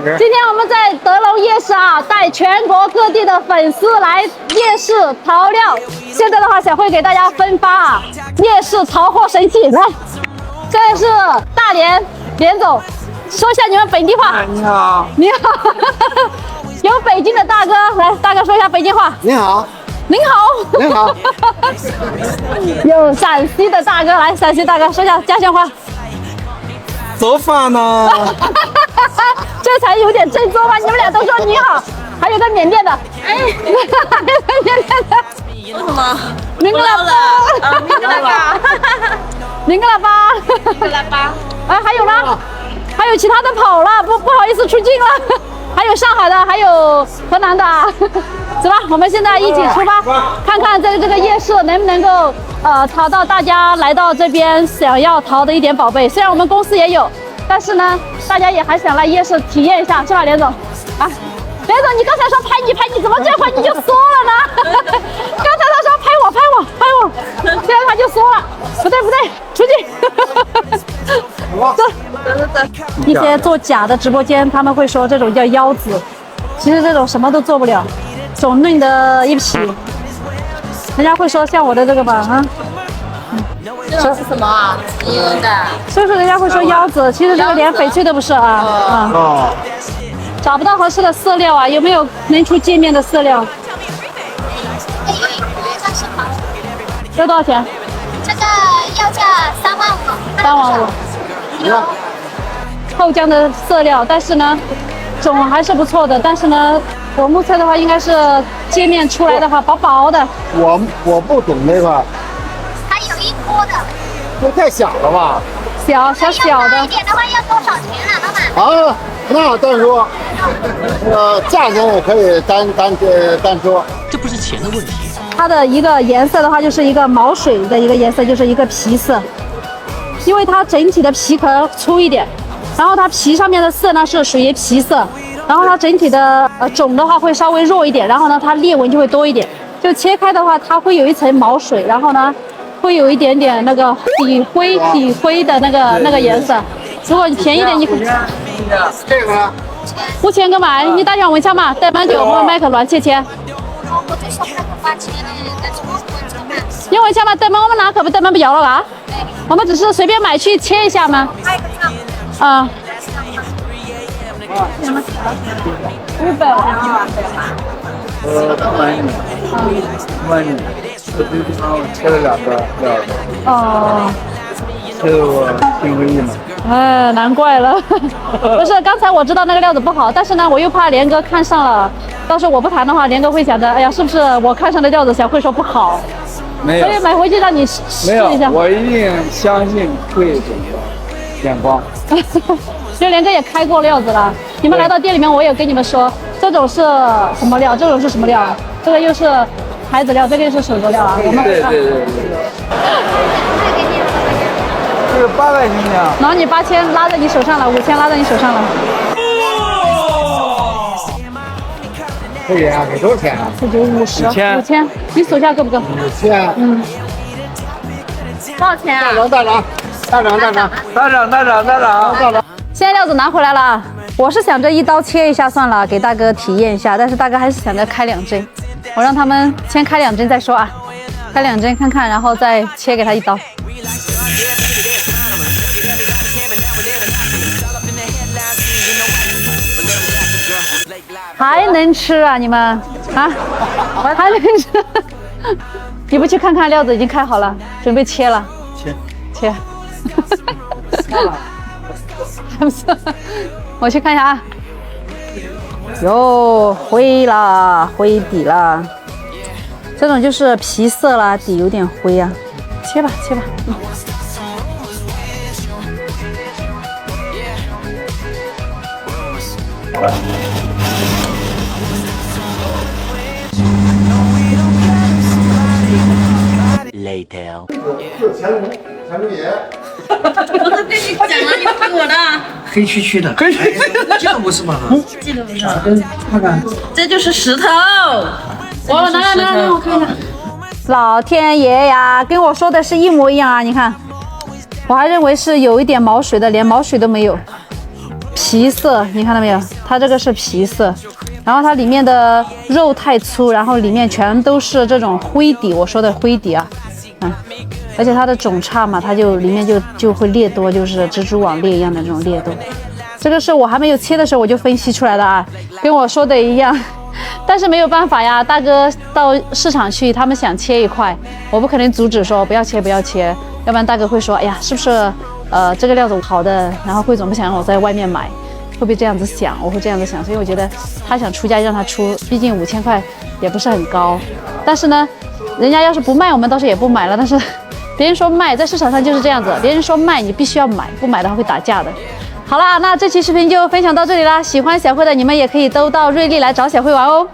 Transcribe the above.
今天我们在德龙夜市啊，带全国各地的粉丝来夜市淘料。现在的话，小慧给大家分发啊，夜市淘货神器。来，这是大连总，说一下你们本地话。你好，你好，有北京的大哥，来，大哥说一下北京话。你好，您好，您好。有陕西的大哥，来，陕西大哥说一下家乡话。做饭呢？这才有点正宗吧？你们俩都说你好，还有个缅甸的，哎，还有个缅甸的，说什么？明个喇叭，明个喇叭，明个喇叭，明个喇叭。哎，还有吗？还有其他的跑了，不好意思出镜了。还有上海的，还有河南的，走吧，我们现在一起出发，看看在这个夜市能不能够淘到大家来到这边想要淘的一点宝贝。虽然我们公司也有，但是呢，大家也还想来夜市体验一下，是吧，连总？啊，连总，你刚才说拍你，怎么这会你就缩了呢？刚才他说拍我，现在他就缩了，不对，出去。走。一些做假的直播间，他们会说这种叫腰子，其实这种什么都做不了，肿嫩的一批。人家会说像我的这个吧，啊，这种是什么啊？鸡的。所以说人家会说腰子，其实这个连翡翠都不是啊。哦。找不到合适的饲料啊，有没有能出界面的饲料？要多少钱？这个要价35000。35000。后江的饲料，但是呢，种还是不错的。但是呢，我目测的话，应该是界面出来的话，薄薄的。我不懂那个，还有一锅的，这太小了吧？小要大的一。点的话要多少钱啊，老板？啊，那单说，价钱也可以单说。这不是钱的问题。它的一个颜色的话，就是一个毛水的一个颜色，就是一个皮色。因为它整体的皮壳粗一点，然后它皮上面的色呢是属于皮色，然后它整体的种的话会稍微弱一点，然后呢它裂纹就会多一点。就切开的话，它会有一层毛水，然后呢会有一点点那个底灰的那个颜色。如果你便宜点，你这个呢5000个买，你打电话问一下嘛，带满就我买个乱切切。我就说那个8000的，但是我问这个你问一下嘛，带满我们拿可不带满不要了啊？我们只是随便买去切一下吗？还有个账。啊。500。问你，这地方我切了2个料子，哦。切得我心灰意冷。哎，难怪了。不是，刚才我知道那个料子不好，但是呢，我又怕连哥看上了，到时候我不谈的话，连哥会想着，哎呀，是不是我看上的料子小慧说不好？没有所以，买回去让你试没有一下。我一定相信慧总的眼光。就连哥也开过料子了，你们来到店里面，我也跟你们说，这种是什么料，这种是什么料，这个又是牌子料，这个又是手镯料啊。我们对。这个800行不行？然后你8000拉在你手上了，5000拉在你手上了。可以啊，给多少钱啊这就5000，你手下够不够？5000。多少钱啊？大涨。现在料子拿回来了啊！我是想着一刀切一下算了，给大哥体验一下，但是大哥还是想着开2针，我让他们先开2针再说啊，开2针看看，然后再切给他一刀。还能吃啊你们啊？还能吃？你不去看看料子已经开好了，准备切了。切。还不错，我去看一下啊。哟，灰了，灰底了。这种就是皮色啦，底有点灰啊。切吧。Later。前主爷。我都跟你讲了，你听我的。黑黢黢的，这个不是吗？这个不是。看看，这就是石头。我来，我看一下。老天爷呀，跟我说的是一模一样啊！你看，我还认为是有一点毛水的，连毛水都没有。皮色，你看到没有？它这个是皮色，然后它里面的肉太粗，然后里面全都是这种灰底，我说的灰底啊，而且它的种差嘛，它就里面就会裂多，就是蜘蛛网裂一样的这种裂多。这个是我还没有切的时候我就分析出来的啊，跟我说的一样。但是没有办法呀，大哥到市场去，他们想切一块，我不可能阻止说不要切不要切，要不然大哥会说，哎呀，是不是这个料子好的，然后汇总不想让我在外面买，会不会这样子想？我会这样子想，所以我觉得他想出价让他出，毕竟5000块也不是很高。但是呢，人家要是不卖，我们倒是也不买了。但是别人说卖，在市场上就是这样子，别人说卖，你必须要买，不买的话会打架的。好啦，那这期视频就分享到这里啦。喜欢小慧的你们也可以都到瑞丽来找小慧玩哦。